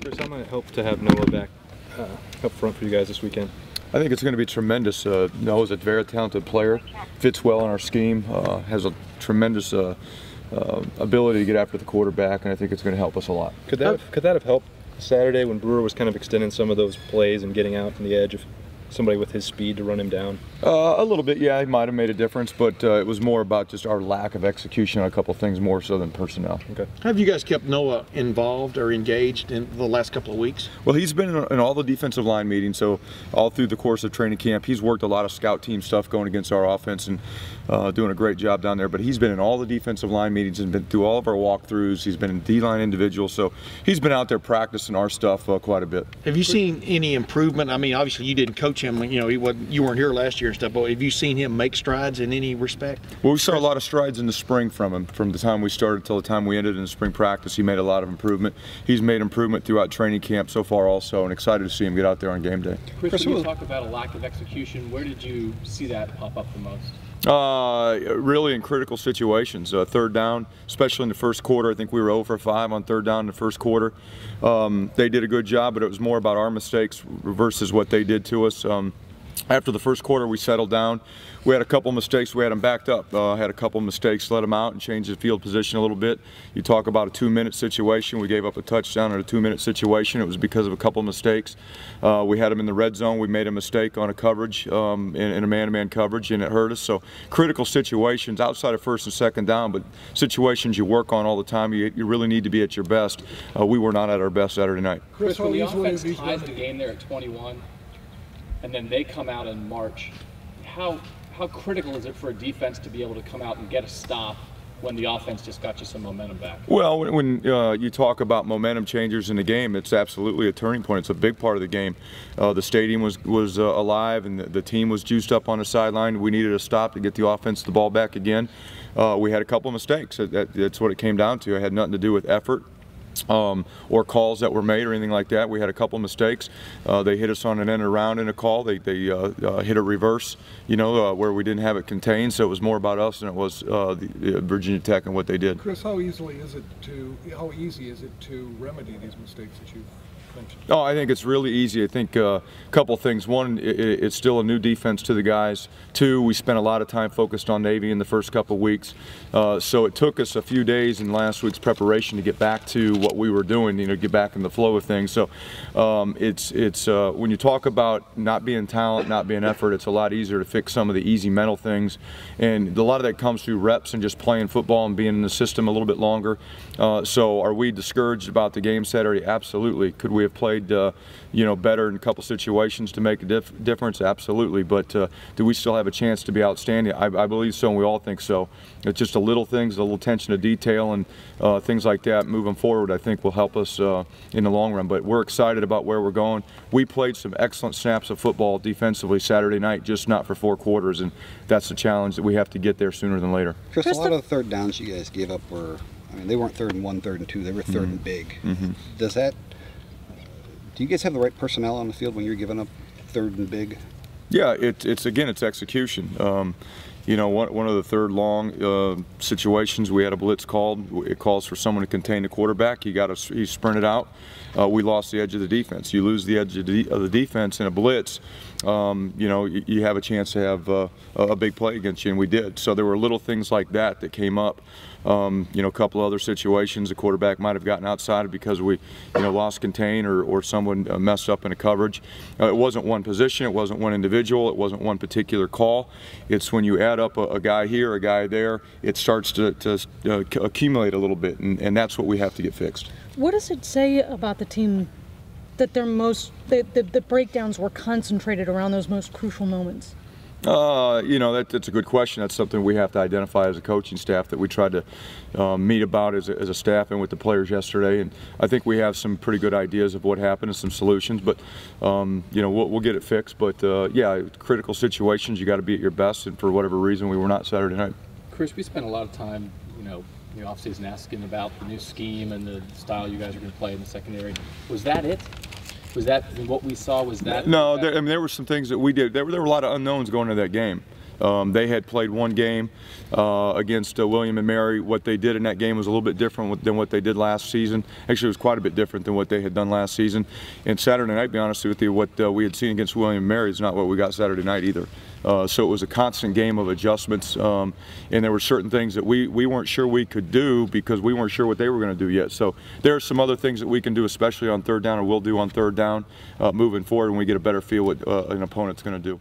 Chris, how might it help to have Noah back up front for you guys this weekend? I think it's going to be tremendous. Noah's a very talented player, fits well in our scheme, has a tremendous ability to get after the quarterback, and I think it's going to help us a lot. Could that have helped Saturday when Brewer was kind of extending some of those plays and getting out from the edge of somebody with his speed to run him down? A little bit, yeah, he might have made a difference, but it was more about just our lack of execution on a couple of things more so than personnel. Okay. Have you guys kept Noah involved or engaged in the last couple of weeks? Well, he's been in all the defensive line meetings, so all through the course of training camp, he's worked a lot of scout team stuff going against our offense and doing a great job down there. But he's been in all the defensive line meetings and been through all of our walkthroughs. He's been in D-line individuals, so he's been out there practicing our stuff quite a bit. Have you seen any improvement? I mean, obviously you didn't coach him, you know, you weren't here last year and stuff, but have you seen him make strides in any respect? Well, we saw a lot of strides in the spring from him. From the time we started till the time we ended in the spring practice, he made a lot of improvement. He's made improvement throughout training camp so far also, and excited to see him get out there on game day. Chris, when you talk about a lack of execution, where did you see that pop up the most? Really in critical situations. Third down, especially in the first quarter. I think we were 0 for 5 on third down in the first quarter. They did a good job, but it was more about our mistakes versus what they did to us. After the first quarter, we settled down. We had a couple mistakes. We had them backed up. Had a couple mistakes, let them out and changed the field position a little bit. You talk about a 2-minute situation. We gave up a touchdown in a 2-minute situation. It was because of a couple mistakes. We had them in the red zone. We made a mistake on a coverage, in a man-to-man coverage, and it hurt us. So critical situations outside of first and second down, but situations you work on all the time. You really need to be at your best. We were not at our best Saturday night. Chris, when the offense ties the game there at 21, and then they come out in March, how critical is it for a defense to be able to come out and get a stop when the offense just got you some momentum back? Well, when you talk about momentum changers in the game, it's absolutely a turning point. It's a big part of the game. The stadium was alive, and the team was juiced up on the sideline. We needed a stop to get the offense the ball back again. We had a couple of mistakes. That's what it came down to. It had nothing to do with effort or calls that were made or anything like that. We had a couple mistakes. They hit us on an end around in a call. They hit a reverse, you know, where we didn't have it contained. So it was more about us than it was the Virginia Tech and what they did. Chris, how easy is it to remedy these mistakes that you've mentioned? Oh, I think it's really easy. I think a couple things. One, it's still a new defense to the guys. Two, we spent a lot of time focused on Navy in the first couple weeks. So it took us a few days in last week's preparation to get back to what we were doing, you know, get back in the flow of things. So it's when you talk about not being talent, not being effort, it's a lot easier to fix some of the easy mental things. And a lot of that comes through reps and just playing football and being in the system a little bit longer. So are we discouraged about the game Saturday? Absolutely. Could we have played you know, better in a couple situations to make a difference? Absolutely. But do we still have a chance to be outstanding? I believe so, and we all think so. It's just a little things, a little attention to detail and things like that moving forward, I think will help us in the long run. But we're excited about where we're going. We played some excellent snaps of football defensively Saturday night, just not for 4 quarters, and that's the challenge that we have to get there sooner than later. Chris, a lot of the third downs you guys gave up were, I mean, they weren't 3rd and 1, 3rd and 2, they were 3rd and big. Do you guys have the right personnel on the field when you're giving up 3rd and big? Yeah, it's execution. You know, one of the 3rd long situations, we had a blitz called. It calls for someone to contain the quarterback. He sprinted out. We lost the edge of the defense. You lose the edge of the defense in a blitz, you know, you have a chance to have a big play against you, and we did. So there were little things like that came up. You know, a couple of other situations, the quarterback might have gotten outside because we, you know, lost contain or someone messed up in a coverage. It wasn't one position, it wasn't one individual, it wasn't one particular call. It's when you add up a guy here, a guy there, it starts to accumulate a little bit, and that's what we have to get fixed. What does it say about the team that the breakdowns were concentrated around those most crucial moments? You know, that's a good question. That's something we have to identify as a coaching staff that we tried to meet about as a staff and with the players yesterday. And I think we have some pretty good ideas of what happened and some solutions. But you know, we'll get it fixed. But yeah, critical situations, you got to be at your best. And for whatever reason, we were not Saturday night. Chris, we spent a lot of time, you know, in the offseason asking about the new scheme and the style you guys are going to play in the secondary. Was that it? Was that what we saw? Was that? No, I mean, there were some things that we did. There were a lot of unknowns going into that game. They had played one game against William and Mary. What they did in that game was a little bit different than what they did last season. Actually, it was quite a bit different than what they had done last season. And Saturday night, to be honest with you, what we had seen against William and Mary is not what we got Saturday night either. So it was a constant game of adjustments, and there were certain things that we weren't sure we could do because we weren't sure what they were going to do yet. So there are some other things that we can do, especially on third down, or will do on third down moving forward when we get a better feel what an opponent's going to do.